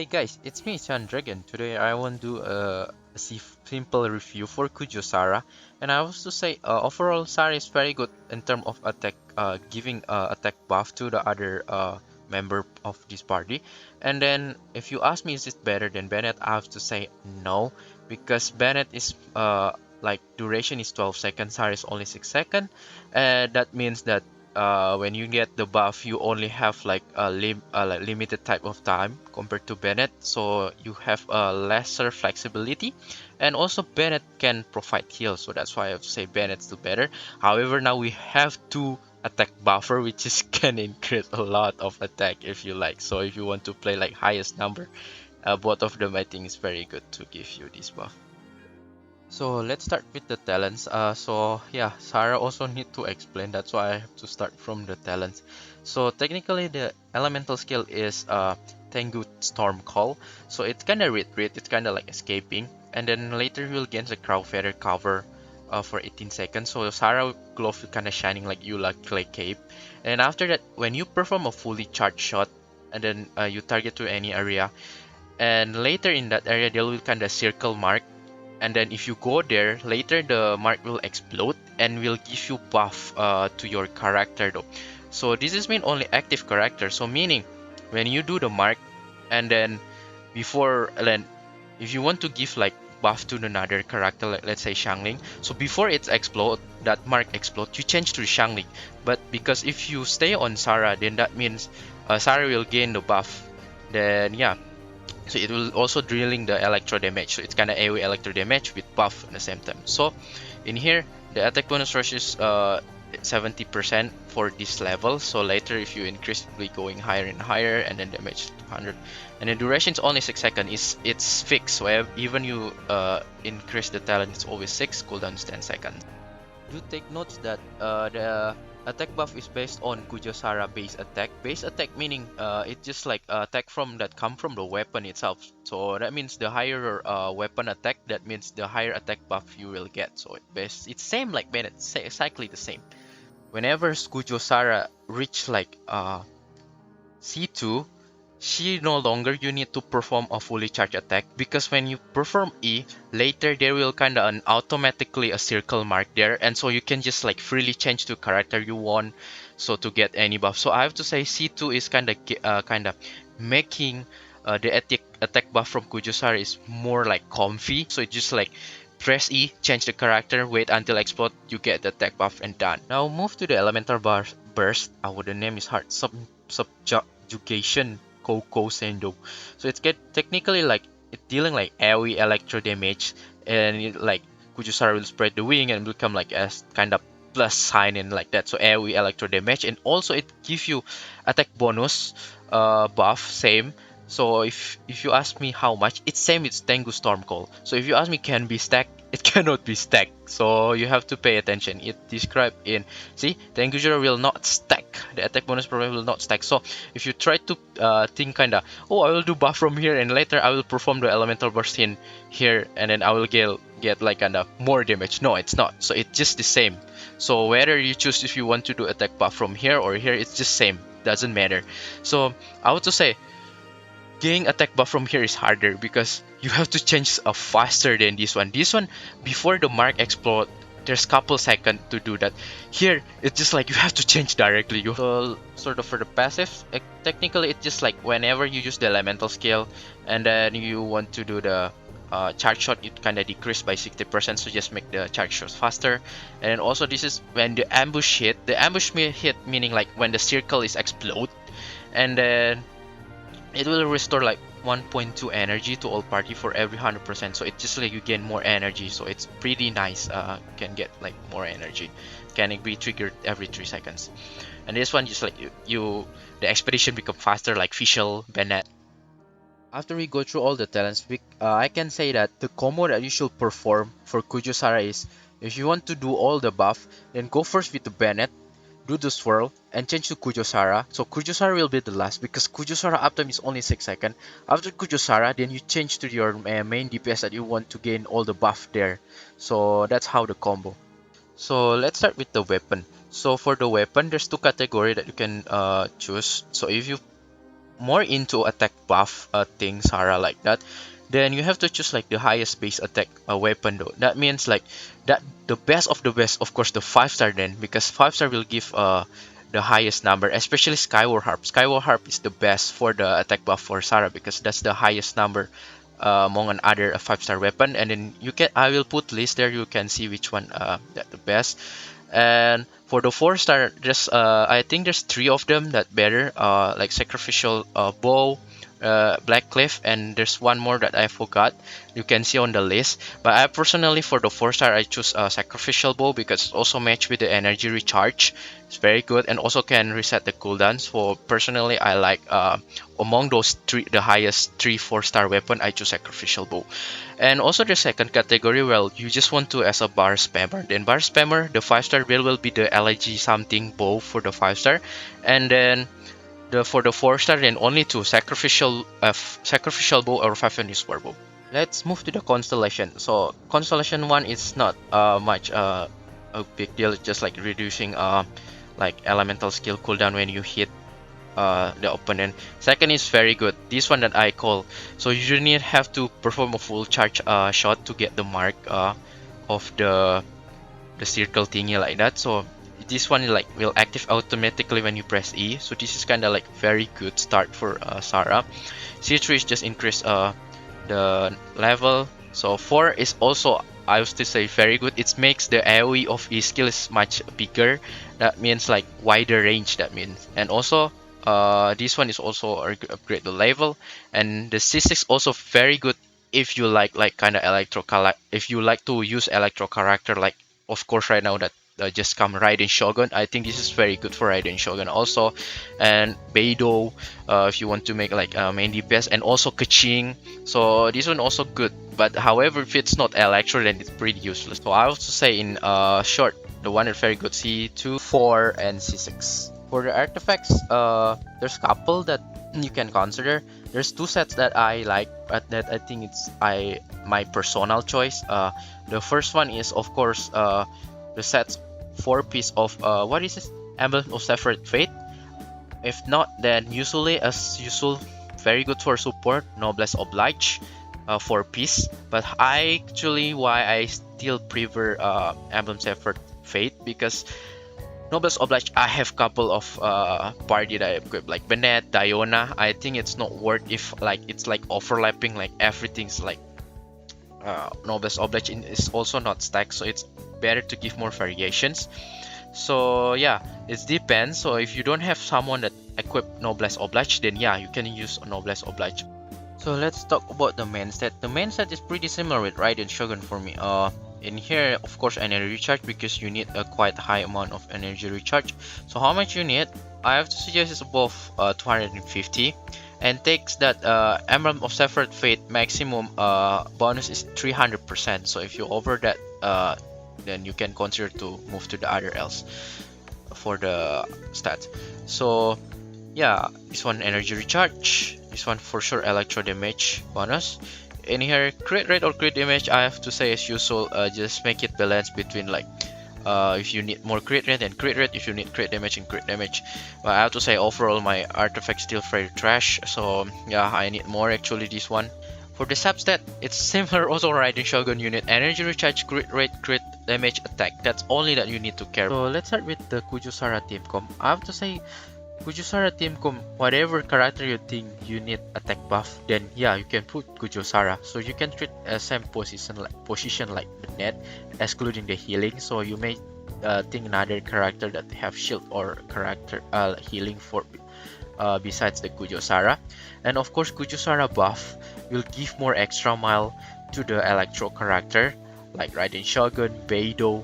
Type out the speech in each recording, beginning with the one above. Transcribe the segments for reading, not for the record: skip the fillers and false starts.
Hey guys, it's me Chandragan. Today I want to do a simple review for Kujo Sara, and I was to say overall Sara is very good in terms of attack, giving attack buff to the other member of this party. And then if you ask me is it better than Bennett, I have to say no, because Bennett is like duration is 12 seconds, Sara is only 6 seconds, and that means that when you get the buff, you only have like a like limited type of time compared to Bennett, so you have a lesser flexibility, and also Bennett can provide heal, so that's why I have to say Bennett's the better. However, now we have two attack buffer, which is can increase a lot of attack if you like. So if you want to play like highest number, both of them I think is very good to give you this buff. So let's start with the talents. So yeah, Sarah also need to explain. That's why I have to start from the talents. So technically, the elemental skill is Tengu Storm Call. So it's kind of retreat. It's kind of like escaping, and then later you'll gain the Crow Feather cover for 18 seconds. So Sarah glove kind of shining like you like clay cape. And after that, when you perform a fully charged shot, and then you target to any area, and later in that area there will kind of circle mark, and then if you go there later the mark will explode and will give you buff to your character though. So this is mean only active character, so meaning when you do the mark, and then before then if you want to give like buff to another character, like let's say Shangling, so before it's explode, that mark explode, you change to Shangling. But because if you stay on Sara, then that means Sara will gain the buff, then yeah, so it will also drilling the electro damage, so it's kind of AoE electro damage with buff at the same time. So in here the attack bonus rush is 70% for this level, so later if you increase it will going higher and higher, and then damage 100, and the duration is only 6 seconds. It's fixed, so even you increase the talent, it's always 6, cooldown is 10 seconds. Do take notes that the attack buff is based on Kujo Sara base attack. Base attack meaning it's just like attack from that come from the weapon itself. So that means the higher weapon attack, that means the higher attack buff you will get. So it's same like Bennett, exactly the same. Whenever Kujo Sara reach like C2, she no longer you need to perform a fully charged attack, because when you perform E, later there will kind of automatically a circle mark there, and so you can just like freely change to character you want, so to get any buff. So I have to say C2 is kind of making the attack buff from Kujusar is more like comfy. So it's just like press E, change the character, wait until explode, you get the attack buff and done. Now move to the elemental burst. The name is hard. Subjugation Coco Sendo. So it's get technically like it dealing like AoE electro damage, and it, like Kujusara will spread the wing and become like a kind of plus sign and like that. So AoE electro damage, and also it gives you attack bonus buff same. So if you ask me how much, it's same with Tengu Storm Call. So if you ask me can be stacked, it cannot be stacked. So you have to pay attention. It described in, see, Tengu Jura will not stack. The attack bonus problem will not stack. So if you try to think kinda, oh, I will do buff from here and later I will perform the elemental burst in here and then I will get like kinda more damage. No, it's not. So it's just the same. So whether you choose if you want to do attack buff from here or here, it's just same. Doesn't matter. So I would to say getting attack buff from here is harder because you have to change faster than this one. This one, before the mark explode, there's couple seconds to do that. Here, it's just like you have to change directly. You sort of for the passive, technically it's just like whenever you use the elemental skill and then you want to do the charge shot, it kind of decrease by 60%, so just make the charge shot faster. And then also this is when the ambush hit. The ambush hit meaning like when the circle is explode, and then it will restore like 1.2 energy to all party for every 100%. So it's just like you gain more energy. So it's pretty nice. Can get like more energy. Can be triggered every 3 seconds. And this one just like you the expedition become faster like Fischl, Bennett. After we go through all the talents, I can say that the combo that you should perform for Kujo Sara is, if you want to do all the buff, then go first with the Bennett, do the swirl, and change to Kujo Sara. So Kujo Sara will be the last because Kujo Sara uptime is only 6 seconds. After Kujo Sara, then you change to your main DPS that you want to gain all the buff there. So that's how the combo. So let's start with the weapon. So for the weapon, there's two categories that you can choose. So if you more into attack buff thing, Sara, like that, then you have to choose like the highest base attack weapon though. That means like that the best of the best, of course, the 5-star then, because 5-star will give the highest number, especially Skyward Harp. Skyward Harp is the best for the attack buff for Sara because that's the highest number among another 5-star weapon. And then you can, I will put list there, you can see which one that the best. And for the 4-star, there's I think there's three of them that better, like Sacrificial Bow, Black Cliff, and there's one more that I forgot. You can see on the list. But I personally, for the 4-star, I choose Sacrificial Bow because it's also matched with the energy recharge. It's very good and also can reset the cooldowns. So personally, I like among those three, the highest 3-4-star weapon, I choose Sacrificial Bow. And also the second category, well, you just want to as a bar spammer. Then bar spammer, the 5-star build will be the LG something bow for the 5-star, and then for the 4-star, then only two sacrificial bow or 5 sword bow. Let's move to the constellation. So constellation one is not much a big deal, just like reducing like elemental skill cooldown when you hit the opponent. Second is very good. This one that I call. So you don't have to perform a full charge shot to get the mark of the circle thingy like that. So this one like will active automatically when you press E. So this is kind of like very good start for Sara. C3 is just increase the level. So 4 is also, I used to say, very good. It makes the AoE of E skill is much bigger. That means like wider range. That means, and also this one is also upgrade the level, and the C6 also very good if you like kind of if you like to use electro character, like of course right now that just come Raiden Shogun. I think this is very good for Raiden Shogun also, and Beidou if you want to make like main DPS, and also Kaching. So this one also good, but however if it's not electro then it's pretty useless. So I also say in short, the one is very good, C2, 4, and C6. For the artifacts, there's a couple that you can consider. There's two sets that I like, but that I think it's my personal choice. The first one is of course the sets 4-piece of what is this? Emblem of Separate Fate. If not, then usually as usual, very good for support. Noblesse Oblige, 4-piece. But I actually why I still prefer Emblem Separate Fate because Noblesse Oblige, I have couple of party that I equip like Bennett, Diona. I think it's not worth if like it's like overlapping, like everything's like Noblesse Oblige is also not stacked, so it's better to give more variations. So yeah, it depends. So if you don't have someone that equip Noblesse Oblige, then yeah, you can use Noblesse Oblige. So let's talk about the main set. The main set is pretty similar with Raiden Shogun for me. In here, of course, energy recharge because you need a quite high amount of energy recharge. So how much you need? I have to suggest is above 250, and takes that Emblem of Separate Fate maximum bonus is 300%. So if you over that, then you can consider to move to the other else for the stats. So yeah, this one energy recharge, this one for sure electro damage bonus. In here, crit rate or crit damage, I have to say as usual, just make it balance between like if you need more crit rate and crit rate, if you need crit damage and crit damage. But I have to say overall my artifact still very trash, so yeah, I need more actually this one. For the substat, it's similar also Raiden Shogun unit, energy recharge, crit rate, crit damage, attack. That's only that you need to care. So let's start with the Kujo Sara team comp. I have to say Kujo Sara team comp, whatever character you think you need attack buff, then yeah, you can put Kujo Sara. So you can treat a same position like the net, excluding the healing. So you may think another character that have shield or character healing for besides the Kujo Sara. And of course Kujo Sara buff will give more extra mile to the electro character like Raiden Shogun, Beidou,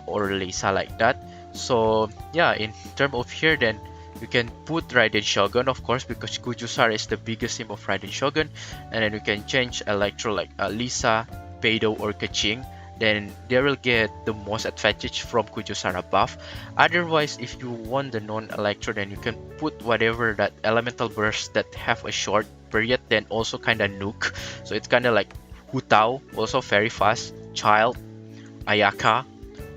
or Lisa like that. So yeah, in terms of here then you can put Raiden Shogun of course because Kujo Sara is the biggest team of Raiden Shogun, and then you can change electro like Lisa, Beidou, or Kaching. Then they will get the most advantage from Kujo Sara buff. Otherwise, if you want the non-electro, then you can put whatever that elemental burst that have a short period, then also kind of nuke. So it's kind of like Hutao, also very fast, Child, Ayaka,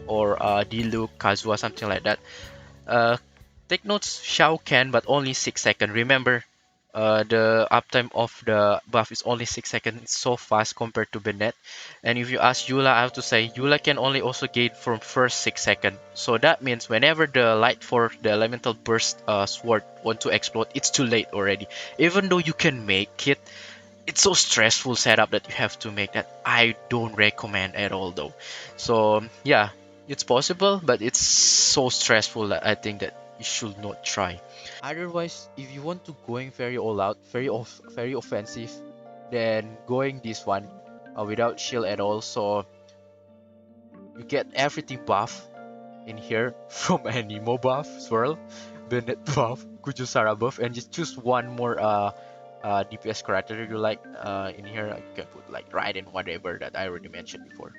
or Diluc, Kazuha, something like that. Take notes, Shao can, but only 6 seconds. Remember, The uptime of the buff is only 6 seconds. It's so fast compared to Bennett. And if you ask Eula, I have to say Eula can only also gain from first 6 seconds. So that means whenever the light for the elemental burst sword want to explode, it's too late already. Even though you can make it, it's so stressful setup that you have to make that I don't recommend at all though. So yeah, it's possible, but it's so stressful that I think that you should not try. Otherwise, if you want to going very all out, very offensive, then going this one without shield at all, so you get everything buff in here from Anemo buff, Swirl, Bennett buff, Kujo Sara buff, and just choose one more DPS character you like in here. You can put like Raiden, whatever that I already mentioned before.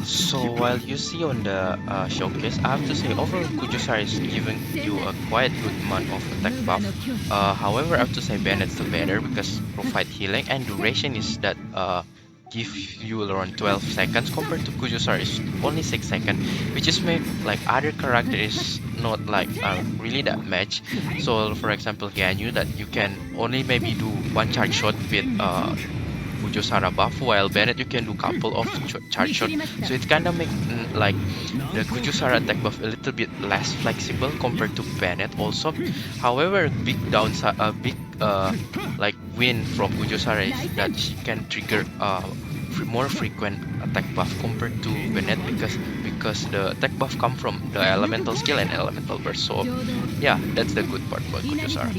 So while you see on the showcase, I have to say overall Kujusar is giving you a quite good amount of attack buff. However, I have to say Bennett's the better because provide healing and duration is that give you around 12 seconds compared to Kujusar is only 6 seconds, which is make like other character is not like really that much. So for example, Ganyu that you can only maybe do one charge shot with Kujo Sara buff, while Bennett you can do couple of charge shot. So it kind of make like the Kujo Sara attack buff a little bit less flexible compared to Bennett also. However, big downside, big like win from Kujo Sara is that she can trigger more frequent attack buff compared to Bennett because the attack buff come from the elemental skill and elemental burst. So yeah, that's the good part about Kujo Sara.